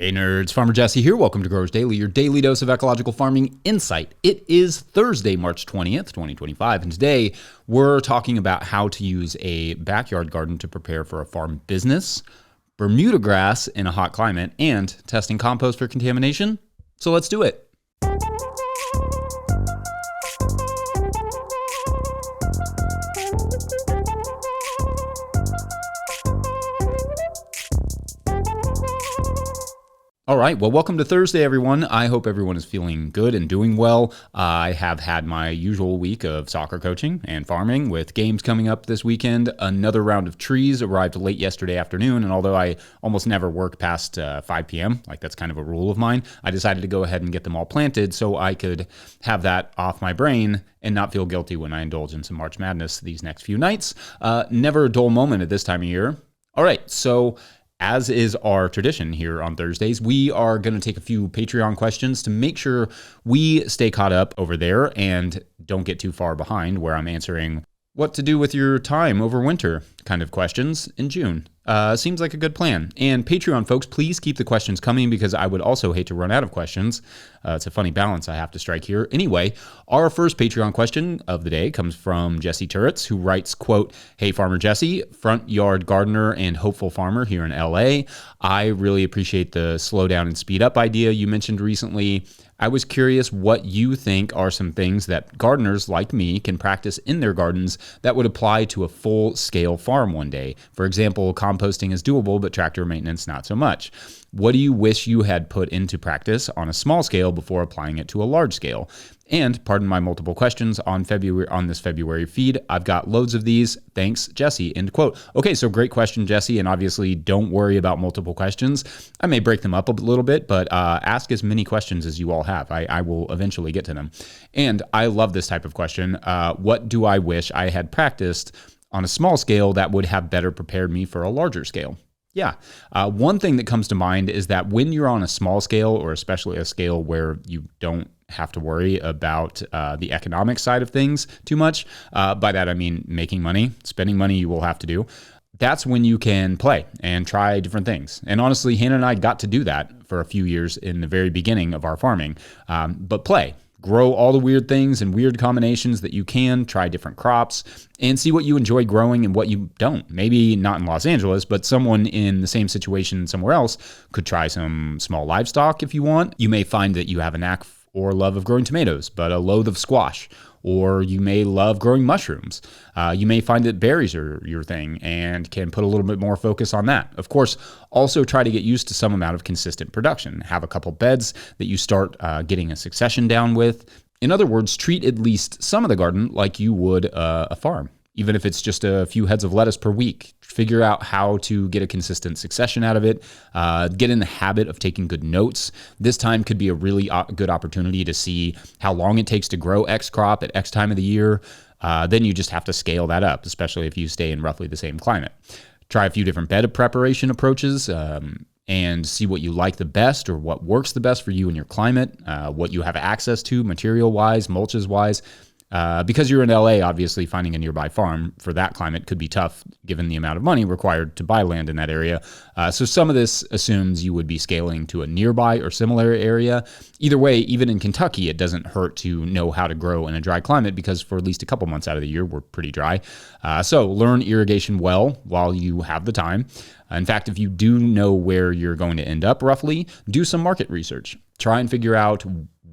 Hey nerds, Farmer Jesse here. Welcome to Growers Daily, your daily dose of ecological farming insight. It is Thursday, March 20th, 2025, and today we're talking about how to use a backyard garden to prepare for a farm business, Bermuda grass in a hot climate, and testing compost for contamination. So let's do it. All right, well, welcome to Thursday, everyone. I hope everyone is feeling good and doing well. I have had my usual week of soccer coaching and farming with games coming up this weekend. Another round of trees arrived late yesterday afternoon, and although I almost never work past 5 p.m., like that's kind of a rule of mine, I decided to go ahead and get them all planted so I could have that off my brain and not feel guilty when I indulge in some March Madness these next few nights. Never a dull moment at this time of year. All right, so as is our tradition here on Thursdays, we are going to take a few Patreon questions to make sure we stay caught up over there and don't get too far behind, where I'm answering what to do with your time over winter kind of questions in June. Seems like a good plan. And Patreon folks, please keep the questions coming because I would also hate to run out of questions. It's a funny balance I have to strike here. Anyway, our first Patreon question of the day comes from Jesse Turretts, who writes, quote, "Hey, Farmer Jesse, front yard gardener and hopeful farmer here in LA. I really appreciate the slow down and speed up idea you mentioned recently. I was curious what you think are some things that gardeners like me can practice in their gardens that would apply to a full-scale farm one day. For example, composting is doable, but tractor maintenance not so much. What do you wish you had put into practice on a small scale before applying it to a large scale? And pardon my multiple questions on this February feed. I've got loads of these. Thanks, Jesse." End quote. Okay, so great question, Jesse, and obviously don't worry about multiple questions. I may break them up a little bit, but ask as many questions as you all have. I will eventually get to them. And I love this type of question. What do I wish I had practiced on a small scale that would have better prepared me for a larger scale? Yeah. One thing that comes to mind is that when you're on a small scale, or especially a scale where you don't have to worry about the economic side of things too much, by that I mean making money, spending money you will have to do, that's when you can play and try different things. And honestly, Hannah and I got to do that for a few years in the very beginning of our farming, but play. Grow all the weird things and weird combinations that you can, try different crops, and see what you enjoy growing and what you don't. Maybe not in Los Angeles, but someone in the same situation somewhere else could try some small livestock if you want. You may find that you have a knack or love of growing tomatoes, but a loathe of squash. Or you may love growing mushrooms. You may find that berries are your thing and can put a little bit more focus on that. Of course, also try to get used to some amount of consistent production. Have a couple beds that you start getting a succession down with. In other words, treat at least some of the garden like you would a farm. Even if it's just a few heads of lettuce per week, figure out how to get a consistent succession out of it. Get in the habit of taking good notes. This time could be a really good opportunity to see how long it takes to grow X crop at X time of the year. Then you just have to scale that up, especially if you stay in roughly the same climate. Try a few different bed preparation approaches and see what you like the best or what works the best for you and your climate, what you have access to material-wise, mulches-wise. Because you're in LA, obviously finding a nearby farm for that climate could be tough given the amount of money required to buy land in that area. So some of this assumes you would be scaling to a nearby or similar area. Either way, even in Kentucky, it doesn't hurt to know how to grow in a dry climate because for at least a couple months out of the year, we're pretty dry. So learn irrigation well while you have the time. In fact, if you do know where you're going to end up roughly, do some market research. Try and figure out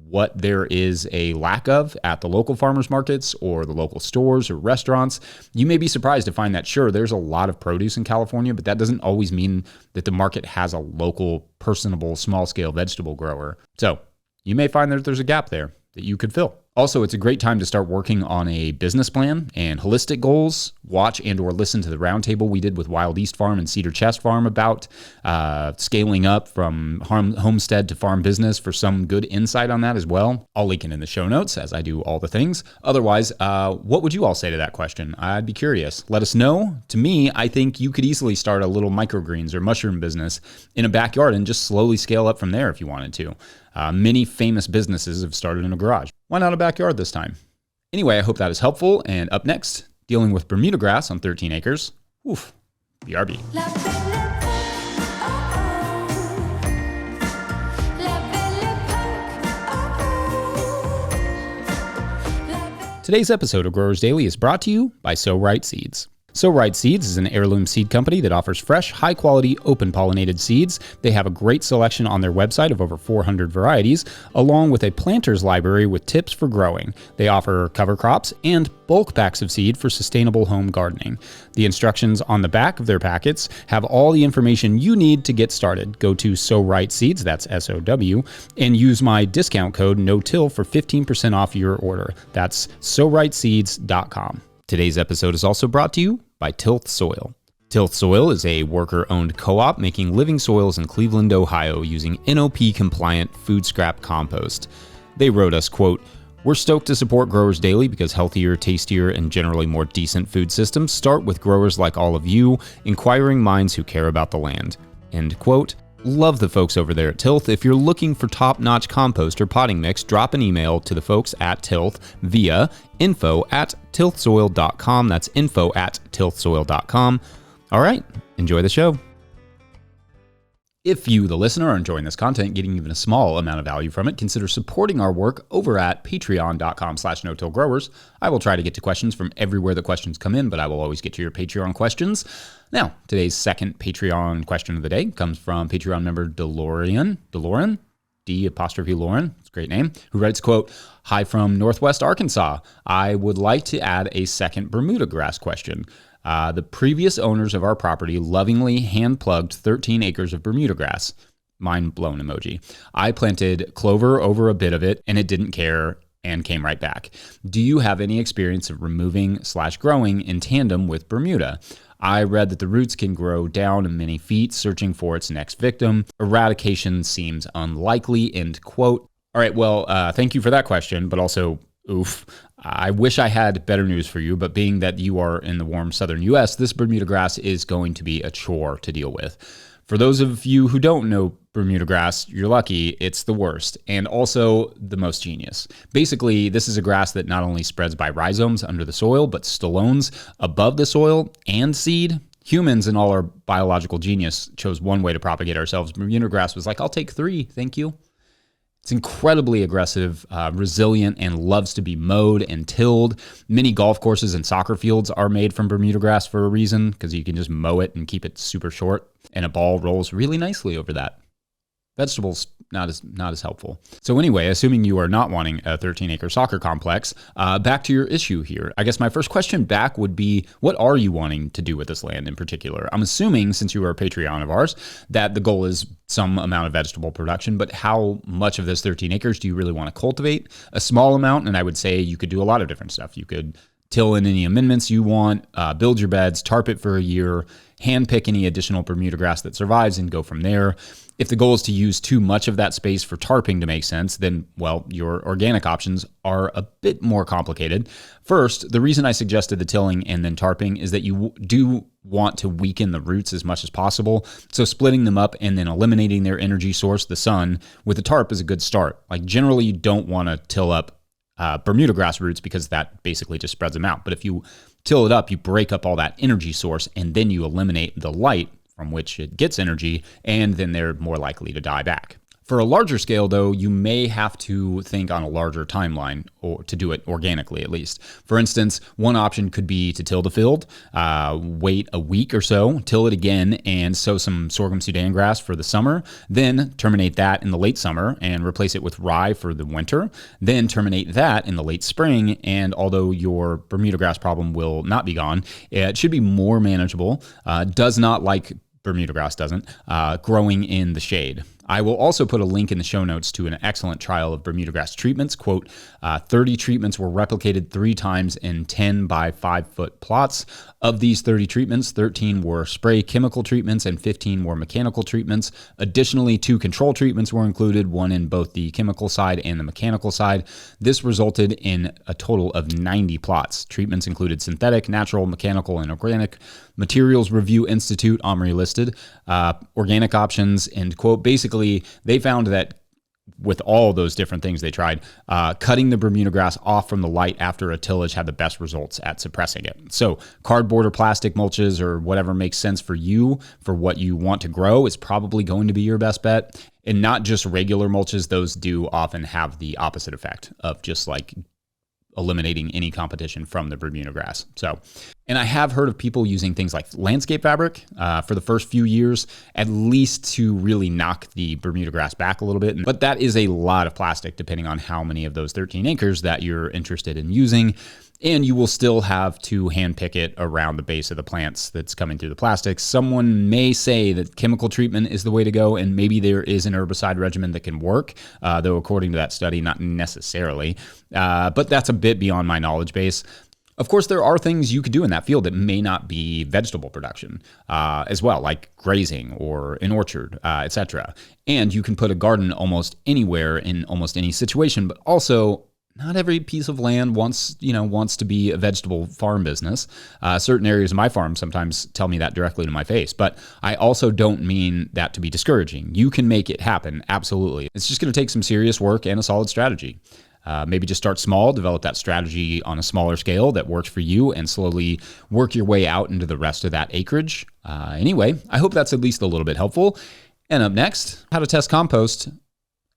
what there is a lack of at the local farmers markets or the local stores or restaurants. You may be surprised to find that, sure, there's a lot of produce in California, but that doesn't always mean that the market has a local, personable, small-scale vegetable grower. So you may find that there's a gap there that you could fill. Also, it's a great time to start working on a business plan and holistic goals. Watch and or listen to the roundtable we did with Wild East Farm and Cedar Chest Farm about scaling up from homestead to farm business for some good insight on that as well. I'll link it in the show notes as I do all the things. Otherwise, what would you all say to that question? I'd be curious. Let us know. To me, I think you could easily start a little microgreens or mushroom business in a backyard and just slowly scale up from there if you wanted to. Many famous businesses have started in a garage. Why not a backyard this time? Anyway, I hope that is helpful. And up next, dealing with Bermudagrass on 13 acres. Oof, BRB. Today's episode of Growers Daily is brought to you by So Right Seeds. So Right Seeds is an heirloom seed company that offers fresh, high-quality, open-pollinated seeds. They have a great selection on their website of over 400 varieties, along with a planter's library with tips for growing. They offer cover crops and bulk packs of seed for sustainable home gardening. The instructions on the back of their packets have all the information you need to get started. Go to So Right Seeds, that's S-O-W, and use my discount code NOTILL for 15% off your order. That's SoRightSeeds.com. Today's episode is also brought to you by Tilth Soil. Tilth Soil is a worker-owned co-op making living soils in Cleveland, Ohio using NOP-compliant food scrap compost. They wrote us, quote, "We're stoked to support Growers Daily because healthier, tastier, and generally more decent food systems start with growers like all of you, inquiring minds who care about the land." End quote. Love the folks over there at Tilth. If you're looking for top-notch compost or potting mix, drop an email to the folks at Tilth via info@tilthsoil.com. That's info@tilthsoil.com. All right, enjoy the show. If you, the listener, are enjoying this content, getting even a small amount of value from it, consider supporting our work over at patreon.com/no-till-growers. I will try to get to questions from everywhere the questions come in, but I will always get to your Patreon questions. Now, today's second Patreon question of the day comes from Patreon member DeLorean, D''Lauren, it's a great name, who writes, quote, "Hi from Northwest Arkansas. I would like to add a second Bermudagrass question. The previous owners of our property lovingly hand-plugged 13 acres of Bermudagrass. Mind blown emoji. I planted clover over a bit of it, and it didn't care and came right back. Do you have any experience of removing/growing in tandem with Bermuda? I read that the roots can grow down many feet, searching for its next victim. Eradication seems unlikely," end quote. All right, well, thank you for that question, but also, oof. I wish I had better news for you, but being that you are in the warm southern U.S., this Bermudagrass is going to be a chore to deal with. For those of you who don't know Bermudagrass, you're lucky. It's the worst and also the most genius. Basically, this is a grass that not only spreads by rhizomes under the soil, but stolones above the soil and seed. Humans, in all our biological genius, chose one way to propagate ourselves. Bermudagrass was like, "I'll take 3, thank you." It's incredibly aggressive, resilient, and loves to be mowed and tilled. Many golf courses and soccer fields are made from Bermudagrass for a reason, because you can just mow it and keep it super short, and a ball rolls really nicely over that. Vegetables, not as helpful. So anyway, assuming you are not wanting a 13-acre soccer complex, back to your issue here. I guess my first question back would be, what are you wanting to do with this land in particular? I'm assuming, since you are a Patreon of ours, that the goal is some amount of vegetable production, but how much of this 13 acres do you really want to cultivate? A small amount, and I would say you could do a lot of different stuff. You could till in any amendments you want, build your beds, tarp it for a year, hand pick any additional Bermudagrass that survives, and go from there. If the goal is to use too much of that space for tarping to make sense, then, well, your organic options are a bit more complicated. First, the reason I suggested the tilling and then tarping is that you do want to weaken the roots as much as possible. So splitting them up and then eliminating their energy source, the sun, with the tarp is a good start. Like generally, you don't want to till up Bermudagrass roots because that basically just spreads them out. But if you till it up, you break up all that energy source and then you eliminate the light from which it gets energy, and then they're more likely to die back. For a larger scale, though, you may have to think on a larger timeline, or to do it organically at least. For instance, one option could be to till the field, wait a week or so, till it again, and sow some sorghum Sudan grass for the summer, then terminate that in the late summer and replace it with rye for the winter, then terminate that in the late spring, and although your Bermudagrass problem will not be gone, it should be more manageable, does not like Bermudagrass doesn't, growing in the shade. I will also put a link in the show notes to an excellent trial of Bermudagrass treatments. Quote, 30 treatments were replicated 3 times in 10 by 5 foot plots. Of these 30 treatments, 13 were spray chemical treatments and 15 were mechanical treatments. Additionally, 2 control treatments were included, one in both the chemical side and the mechanical side. This resulted in a total of 90 plots. Treatments included synthetic, natural, mechanical, and organic. Materials Review Institute, Omri listed, organic options, and quote, basically, they found that with all those different things they tried, cutting the Bermudagrass off from the light after a tillage had the best results at suppressing it. So cardboard or plastic mulches or whatever makes sense for you, for what you want to grow, is probably going to be your best bet. And not just regular mulches, those do often have the opposite effect of just like eliminating any competition from the Bermuda grass. So, and I have heard of people using things like landscape fabric for the first few years, at least to really knock the Bermuda grass back a little bit. But that is a lot of plastic, depending on how many of those 13 acres that you're interested in using. And you will still have to hand pick it around the base of the plants that's coming through the plastics. Someone may say that chemical treatment is the way to go, and maybe there is an herbicide regimen that can work, though according to that study, not necessarily. But that's a bit beyond my knowledge base. Of course, there are things you could do in that field that may not be vegetable production as well, like grazing or an orchard, etc. And you can put a garden almost anywhere in almost any situation, but also not every piece of land wants to be a vegetable farm business. Certain areas of my farm sometimes tell me that directly to my face, but I also don't mean that to be discouraging. You can make it happen, absolutely. It's just going to take some serious work and a solid strategy. Maybe just start small, develop that strategy on a smaller scale that works for you, and slowly work your way out into the rest of that acreage. Anyway, I hope that's at least a little bit helpful. And up next, how to test compost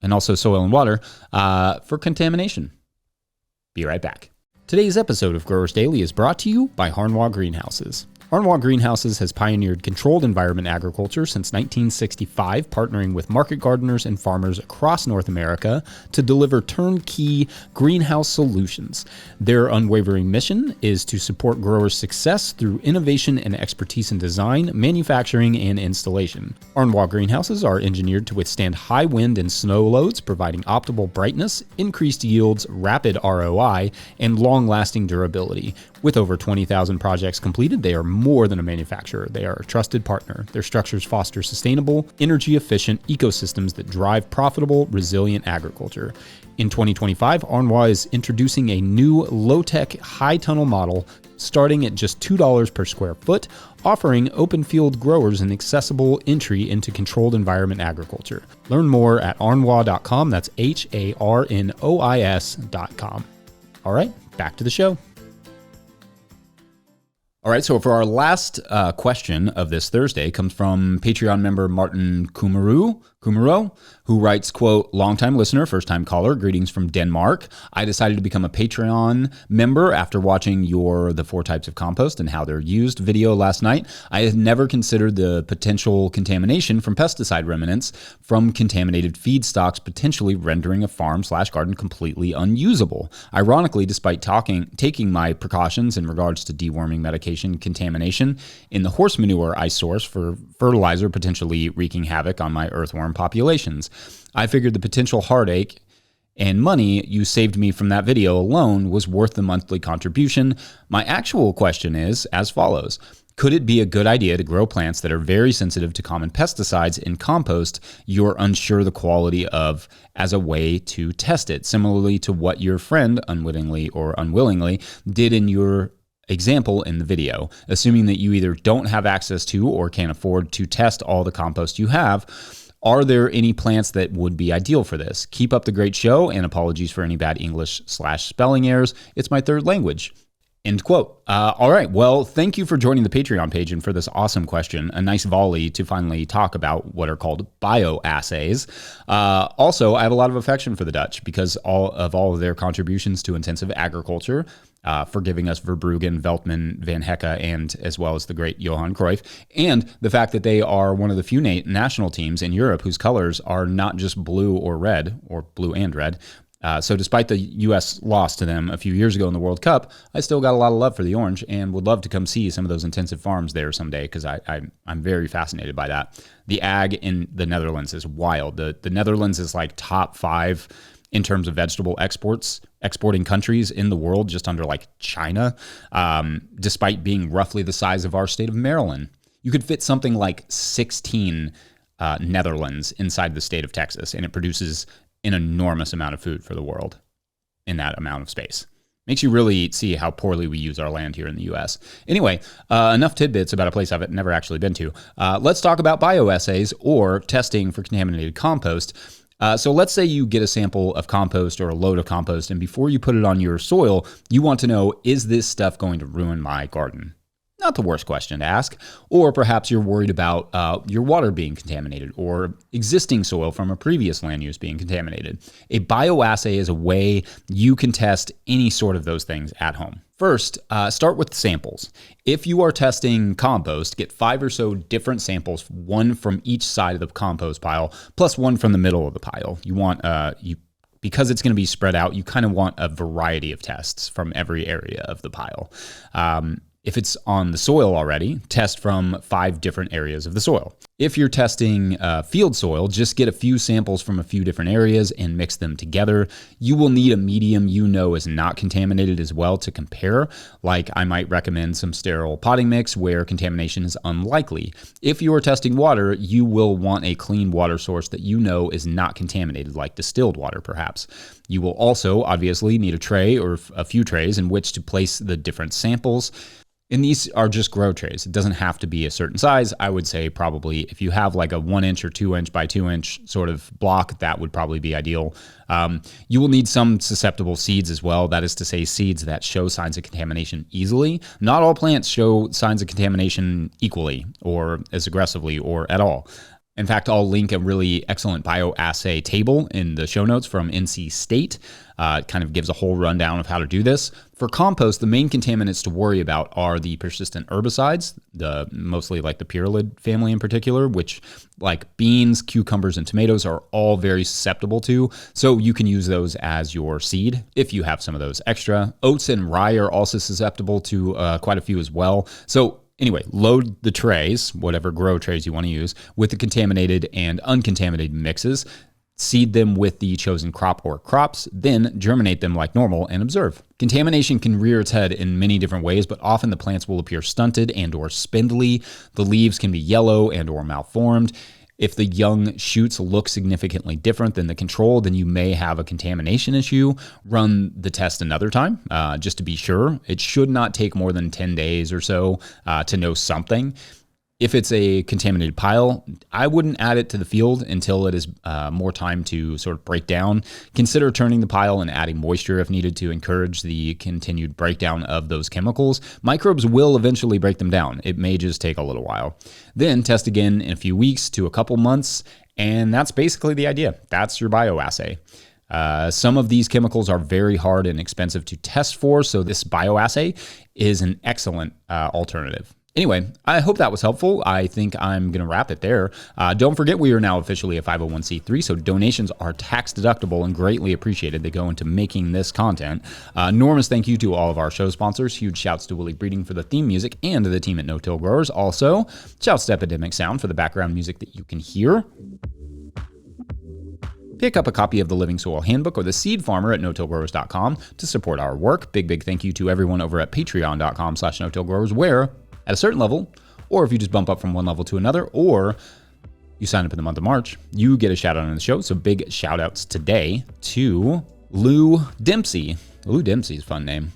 and also soil and water for contamination. Be right back. Today's episode of Growers Daily is brought to you by Harnwah Greenhouses. Harnwah Greenhouses has pioneered controlled environment agriculture since 1965, partnering with market gardeners and farmers across North America to deliver turnkey greenhouse solutions. Their unwavering mission is to support growers' success through innovation and expertise in design, manufacturing, and installation. Harnwah Greenhouses are engineered to withstand high wind and snow loads, providing optimal brightness, increased yields, rapid ROI, and long-lasting durability. With over 20,000 projects completed, they are more than a manufacturer. They are a trusted partner. Their structures foster sustainable, energy-efficient ecosystems that drive profitable, resilient agriculture. In 2025, Harnwah is introducing a new low-tech, high-tunnel model starting at just $2 per square foot, offering open field growers an accessible entry into controlled environment agriculture. Learn more at harnwah.com. That's HARNOIS.com. All right, back to the show. All right, so for our last question of this Thursday comes from Patreon member Martin Kumaro, who writes, quote, longtime listener, first-time caller, greetings from Denmark. I decided to become a Patreon member after watching your The 4 Types of Compost and How They're Used video last night. I had never considered the potential contamination from pesticide remnants from contaminated feedstocks potentially rendering a farm/garden completely unusable. Ironically, despite taking my precautions in regards to deworming medication contamination in the horse manure I source for fertilizer potentially wreaking havoc on my earthworm populations, I figured the potential heartache and money you saved me from that video alone was worth the monthly contribution. My actual question is as follows. Could it be a good idea to grow plants that are very sensitive to common pesticides in compost you're unsure the quality of as a way to test it, similarly to what your friend, unwittingly or unwillingly, did in your example in the video, assuming that you either don't have access to or can't afford to test all the compost you have? Are there any plants that would be ideal for this? Keep up the great show, and apologies for any bad English/spelling errors. It's my third language. End quote. All right. Well, thank you for joining the Patreon page and for this awesome question. A nice volley to finally talk about what are called bioassays. Also, I have a lot of affection for the Dutch because all of their contributions to intensive agriculture, for giving us Verbruggen, Veltman, Van Hecke, and as well as the great Johan Cruyff, and the fact that they are one of the few national teams in Europe whose colors are not just blue or red, or blue and red. So despite the U.S. loss to them a few years ago in the World Cup, I still got a lot of love for the orange and would love to come see some of those intensive farms there someday because I'm very fascinated by that. The ag in the Netherlands is wild. The Netherlands is like top 5 in terms of vegetable exporting countries in the world, just under like China, despite being roughly the size of our state of Maryland. You could fit something like 16 Netherlands inside the state of Texas, and it produces an enormous amount of food for the world in that amount of space. Makes you really see how poorly we use our land here in the U.S. Anyway, enough tidbits about a place I've never actually been to. Let's talk about bioassays or testing for contaminated compost. So let's say you get a sample of compost or a load of compost, and before you put it on your soil, you want to know, is this stuff going to ruin my garden? Not the worst question to ask. Or perhaps you're worried about your water being contaminated or existing soil from a previous land use being contaminated. A bioassay is a way you can test any sort of those things at home. First, start with samples. If you are testing compost, get 5 or so different samples, one from each side of the compost pile, plus one from the middle of the pile. You want, because it's going to be spread out, you kind of want a variety of tests from every area of the pile. If it's on the soil already, test from 5 different areas of the soil. If you're testing field soil, just get a few samples from a few different areas and mix them together. You will need a medium you know is not contaminated as well to compare. Like I might recommend some sterile potting mix where contamination is unlikely. If you are testing water, you will want a clean water source that you know is not contaminated, like distilled water perhaps. You will also obviously need a tray or a few trays in which to place the different samples. And these are just grow trays. It doesn't have to be a certain size. I would say probably if you have like a 1 inch or 2 inch by 2 inch sort of block, that would probably be ideal. You will need some susceptible seeds as well. That is to say seeds that show signs of contamination easily. Not all plants show signs of contamination equally or as aggressively or at all. In fact, I'll link a really excellent bioassay table in the show notes from NC State. It kind of gives a whole rundown of how to do this. For compost, the main contaminants to worry about are the persistent herbicides, mostly like the pyralid family in particular, which like beans, cucumbers, and tomatoes are all very susceptible to. So you can use those as your seed if you have some of those extra. Oats and rye are also susceptible to quite a few as well. So anyway, load the trays, whatever grow trays you want to use, with the contaminated and uncontaminated mixes. Seed them with the chosen crop or crops, then germinate them like normal and observe. Contamination can rear its head in many different ways, but often the plants will appear stunted and or spindly. The leaves can be yellow and or malformed. If the young shoots look significantly different than the control, then you may have a contamination issue. Run the test another time, just to be sure. It should not take more than 10 days or so to know something. If it's a contaminated pile, I wouldn't add it to the field until it is more time to sort of break down. Consider turning the pile and adding moisture if needed to encourage the continued breakdown of those chemicals. Microbes will eventually break them down. It may just take a little while. Then test again in a few weeks to a couple months, and that's basically the idea. That's your bioassay. Some of these chemicals are very hard and expensive to test for, so this bioassay is an excellent alternative. Anyway, I hope that was helpful. I think I'm going to wrap it there. Don't forget we are now officially a 501c3, so donations are tax deductible and greatly appreciated. They go into making this content. Enormous thank you to all of our show sponsors. Huge shouts to Willie Breeding for the theme music and to the team at No Till Growers. Also, shouts to Epidemic Sound for the background music that you can hear. Pick up a copy of the Living Soil Handbook or the Seed Farmer at no-tillgrowers.com to support our work. Big thank you to everyone over at patreon.com/no-tillgrowers, where at a certain level, or if you just bump up from one level to another, or you sign up in the month of March, you get a shout out on the show. So big shout outs today to Lou Dempsey. Lou Dempsey is a fun name.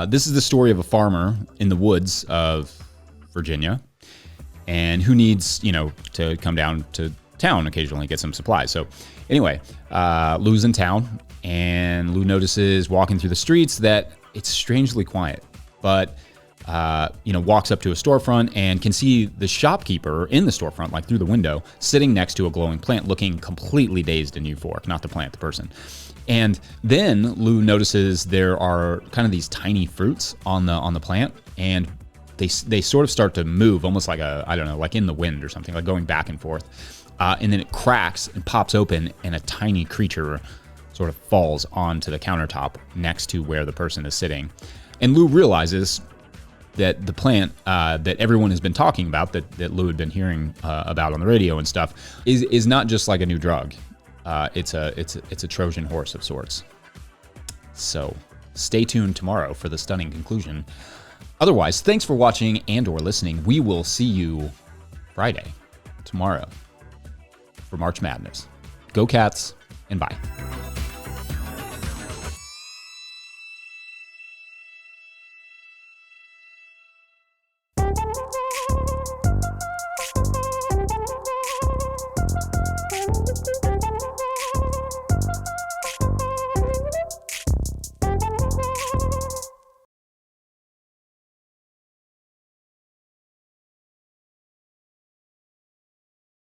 This is the story of a farmer in the woods of Virginia and who needs, to come down to town occasionally, get some supplies. So anyway, Lou's in town and Lou notices walking through the streets that it's strangely quiet, but walks up to a storefront and can see the shopkeeper in the storefront, like through the window, sitting next to a glowing plant, looking completely dazed and euphoric, not the plant, the person. And then Lou notices there are kind of these tiny fruits on the plant, and they sort of start to move, almost like like in the wind or something, like going back and forth. And then it cracks and pops open, and a tiny creature sort of falls onto the countertop next to where the person is sitting. And Lou realizes that the plant that everyone has been talking about, that Lou had been hearing about on the radio and stuff, is not just like a new drug. It's a Trojan horse of sorts. So stay tuned tomorrow for the stunning conclusion. Otherwise, thanks for watching and or listening. We will see you Friday, tomorrow, for March Madness. Go Cats, and bye.